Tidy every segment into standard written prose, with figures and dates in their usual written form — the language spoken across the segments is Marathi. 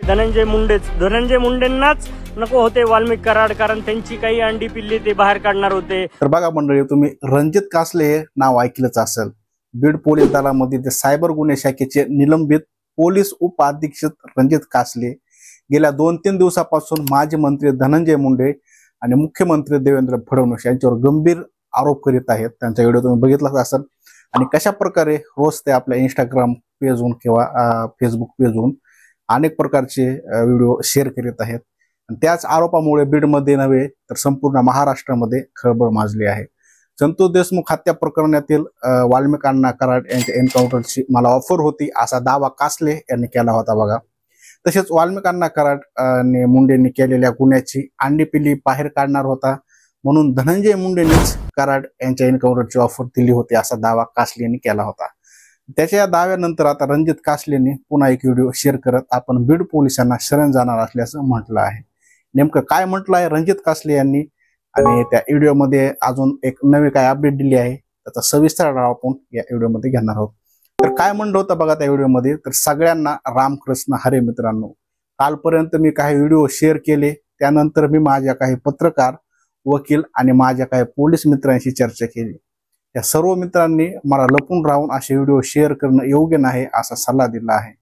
धनंजय मुंडेंनाच नको होते वाल्मिक कराड, कारण त्यांची काही अंडी पिल्ली ते बाहेर काढणार होते. तर बघा मंडळी, तुम्ही रणजित कासले हे नाव ऐकलंच असेल. बीड पोलीस दलामध्ये ते सायबर गुन्हे शाखेचे निलंबित पोलीस उपअधीक्षक रणजित कासले गेल्या 2-3 दिवसापासून माजी मंत्री धनंजय मुंडे आणि मुख्यमंत्री देवेंद्र फडणवीस यांच्यावर गंभीर आरोप करीत आहेत. त्यांचा व्हिडिओ तुम्ही बघितलाच असेल आणि कशा प्रकारे रोज ते आपल्या इंस्टाग्राम पेजवरून किंवा फेसबुक पेजवरून अनेक प्रकारचे व्हिडिओ शेअर करीत आहेत. त्याच आरोपामुळे बीडमध्ये नव्हे तर संपूर्ण महाराष्ट्रामध्ये खळबळ माजली आहे. संतोष देशमुख हत्या प्रकरणातील वाल्मिक अण्णा कराड यांच्या एन्काउंटरची मला ऑफर होती असा दावा कासले यांनी केला होता बघा. तसेच वाल्मिक अण्णा कराड मुंडेंनी केलेल्या गुन्ह्याची अंडीपिल्ली बाहेर काढणार होता म्हणून धनंजय मुंडेंनीच कराड यांच्या एन्काउंटरची ऑफर दिली होती असा दावा कासले यांनी केला होता. त्याच्या दाव्यानंतर आता रणजित कासलेंनी पुन्हा एक व्हिडिओ शेअर करत आपण बीड पोलिसांना शरण जाणार असल्याचं म्हटलं आहे. नेमकं काय म्हटलं आहे रणजित कासले यांनी आणि त्या व्हिडिओमध्ये अजून एक नवी काय अपडेट दिली आहे त्याचा सविस्तर आढावा आपण या व्हिडिओमध्ये घेणार आहोत. तर काय म्हणलं होतं बघा त्या व्हिडिओमध्ये, तर सगळ्यांना रामकृष्ण हरे. मित्रांनो, कालपर्यंत मी काही व्हिडिओ शेअर केले, त्यानंतर मी माझ्या काही पत्रकार, वकील आणि माझ्या काही पोलीस मित्रांशी चर्चा केली. या सर्व मित्रांनी मला लपून राहून असे व्हिडिओ शेअर करणं योग्य नाही असा सल्ला दिला आहे.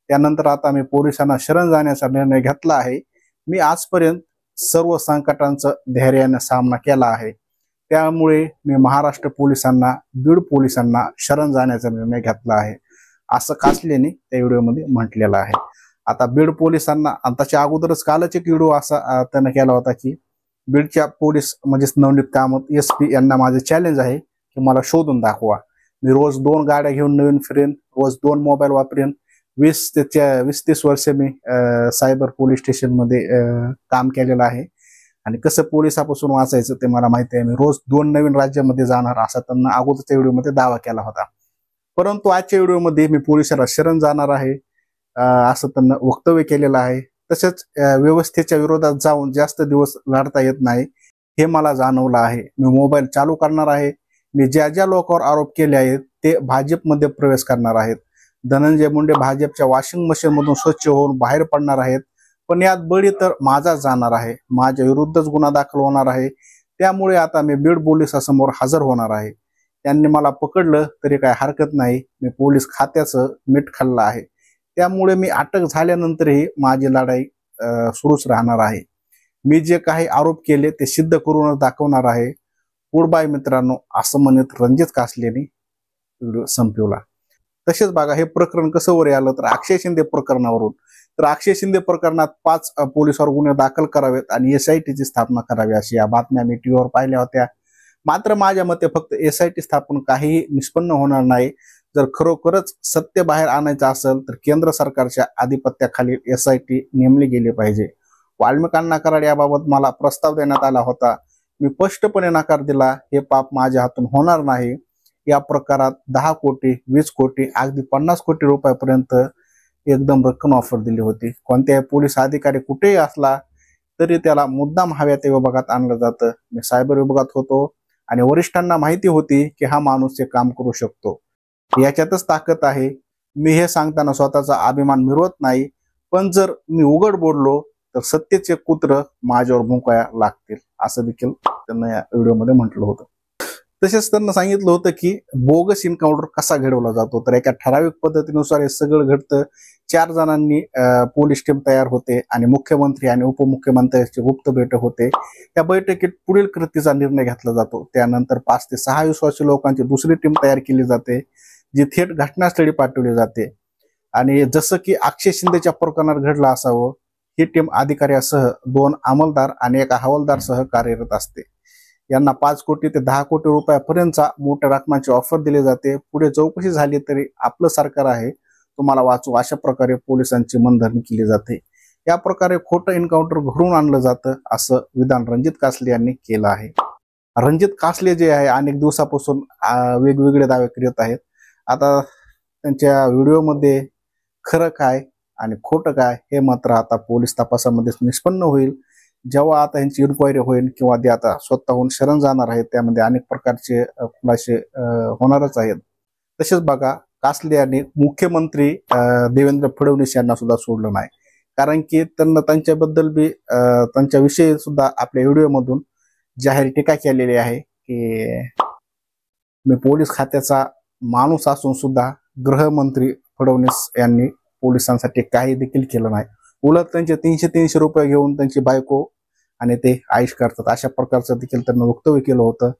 त्यानंतर आता मी पोलिसांना शरण जाण्याचा निर्णय घेतला आहे. मी आजपर्यंत सर्व संकटांचा धैर्याने सामना केला आहे, त्यामुळे मी महाराष्ट्र पोलिसांना, बीड पोलिसांना शरण जाण्याचा निर्णय घेतला आहे असं कासलेंनी त्या व्हिडिओमध्ये म्हटलेलं आहे. आता बीड पोलिसांना त्याच्या अगोदरच कालच एक व्हिडिओ असा त्यानं केला होता की बीडच्या पोलीस म्हणजेच नवनीत कामत SP यांना माझे चॅलेंज आहे की मला शोधून दाखवा. मी रोज 2 गाड्या घेऊन नवीन फिरेन, रोज 2 मोबाईल वापरेन. 20-30 वर्ष मी सायबर पोलीस स्टेशन मध्ये काम केलेलं आहे आणि कसं पोलिसापासून वाचायचं ते मला माहिती आहे. मी रोज 2 नवीन राज्यामध्ये जाणार असा त्यांना अगोदरच्या व्हिडिओमध्ये दावा केला होता. परंतु आजच्या व्हिडिओमध्ये मी पोलिसांना शरण जाणार आहे असं त्यांना वक्तव्य केलेलं आहे. तसेच व्यवस्थेच्या विरोधात जाऊन जास्त दिवस लढता येत नाही हे मला जाणवलं आहे. मी मोबाईल चालू करणार आहे. मी ज्या लोकांवर आरोप केले आहेत ते भाजपमध्ये प्रवेश करणार आहेत. धनंजय मुंडे भाजपच्या वॉशिंग मशीन मधून स्वच्छ होऊन बाहेर पडणार आहेत, पण यात बळी तर माझाच जाणार आहे. माझ्या विरुद्धच गुन्हा दाखल होणार आहे. त्यामुळे आता मी बीड पोलिसांसमोर हजर होणार आहे. त्यांनी मला पकडलं तरी काय हरकत नाही. मी पोलीस खात्याचं मीठ खाल्लं आहे. त्यामुळे मी अटक झाल्यानंतरही माझी लढाई सुरूच राहणार आहे. मी जे काही आरोप केले ते सिद्ध करूनच दाखवणार आहे. गुड बाय मित्रांनो, असं म्हणत रणजित कासलेंनी व्हिडिओ संपवला. तसेच बघा, हे प्रकरण कसं वर आलं तर अक्षय शिंदे प्रकरणावरून. तर अक्षय शिंदे प्रकरणात 5 पोलिसांवर गुन्हे दाखल करावेत आणि SITची स्थापना करावी अशी या बातम्या मी टीव्हीवर पाहिल्या होत्या. मात्र माझ्या मते फक्त SIT स्थापन काहीही निष्पन्न होणार नाही. जर खरोखरच सत्य बाहेर आणायचं असेल तर केंद्र सरकारच्या आधिपत्याखाली SIT नेमली गेली पाहिजे. वाल्मिक अण्णा कराड याबाबत मला प्रस्ताव देण्यात आला होता. मी स्पष्टपणे नकार दिला. हे पाप माझ्या हातून होणार नाही. या प्रकारात 10 कोटी, 20 कोटी, अगदी 50 कोटी रुपयापर्यंत एकदम रक्कम ऑफर दिली होती. कोणत्याही पोलीस अधिकारी कुठेही असला तरी त्याला मुद्दाम हव्या त्या विभागात आणलं जातं. मी सायबर विभागात होतो आणि वरिष्ठांना माहिती होती की हा माणूस हे काम करू शकतो. याच्यातच ताकद आहे. मी हे सांगताना स्वतःचा अभिमान मिरवत नाही, पण जर मी उघड बोललो तर सत्तेचे कुत्र माझ्यावर मुकाया लागतील असं देखील त्यांना या व्हिडिओमध्ये म्हटलं होतं. तसेच त्यांना सांगितलं होतं की बोगस एन्काउंटर कसा घडवला जातो. तर एका ठराविक पद्धतीनुसार हे सगळं घडतं. 4 जणांनी पोलीस टीम तयार होते आणि मुख्यमंत्री आणि उपमुख्यमंत्र्यांची गुप्त बैठक होते. त्या बैठकीत पुढील कृतीचा निर्णय घेतला जातो. त्यानंतर 5 ते 6 विश्वासी लोकांची दुसरी टीम तयार केली जाते जी थेट घटनास्थळी पाठवली जाते. आणि जसं की अक्षय शिंदेच्या प्रकरणात घडलं असावं, ही टीम अधिकाऱ्यासह 2 अंमलदार आणि 1 हवालदारसह कार्यरत असते. यांना 5 कोटी ते 10 कोटी रुपयापर्यंतचा मोठ्या रकमाची ऑफर दिली जाते. पुढे चौकशी झाली तरी आपलं सरकार आहे, तुम्हाला वाचू अशा प्रकारे पोलिसांची मनधरणी केली जाते. या प्रकारे खोटं एन्काउंटर घडवून आणलं जातं असं विधान रणजित कासले यांनी केलं आहे. रणजित कासले जे आहे अनेक दिवसापासून वेगवेगळे दावे करीत आहेत. आता त्यांच्या व्हिडिओमध्ये खरं काय आणि खोटं काय हे मात्र आता पोलीस तपासामध्ये निष्पन्न होईल. जेव्हा आता यांची इन्क्वायरी होईल किंवा ते आता स्वतःहून शरण जाणार आहेत, त्यामध्ये अनेक प्रकारचे खुलासे होणारच आहेत. तसेच बघा, कासले यांनी मुख्यमंत्री देवेंद्र फडणवीस यांना सुद्धा सोडलं नाही. कारण की त्यांना त्यांच्याबद्दल बी त्यांच्याविषयी सुद्धा आपल्या व्हिडिओमधून जाहीर टीका केलेली आहे की मी पोलीस खात्याचा माणूस असून सुद्धा गृहमंत्री फडणवीस यांनी पोलिसांसाठी काही देखील केलं नाही. उलट त्यांचे 300 रुपये घेऊन त्यांची बायको आणि ते आयुष करतात अशा प्रकारचं देखील त्यांना वक्तव्य केलं होतं.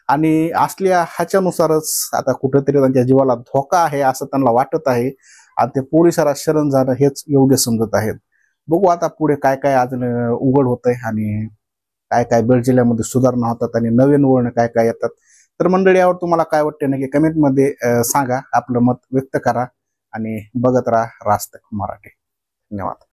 आणि असल्या ह्याच्यानुसारच आता कुठेतरी त्यांच्या जीवाला धोका आहे असं त्यांना वाटत आहे आणि ते पोलिसाला शरण जाणं हेच योग्य समजत आहेत. बघू आता पुढे काय काय अजून उघड होत आहे आणि काय काय बीड जिल्ह्यामध्ये सुधारणा होतात आणि नवीन वळण काय काय येतात. तर मंडळी यावर तुम्हाला काय वाटतं नक्की कमेंटमध्ये सांगा, आपलं मत व्यक्त करा आणि बघत राहा राज तक मराठी. धन्यवाद.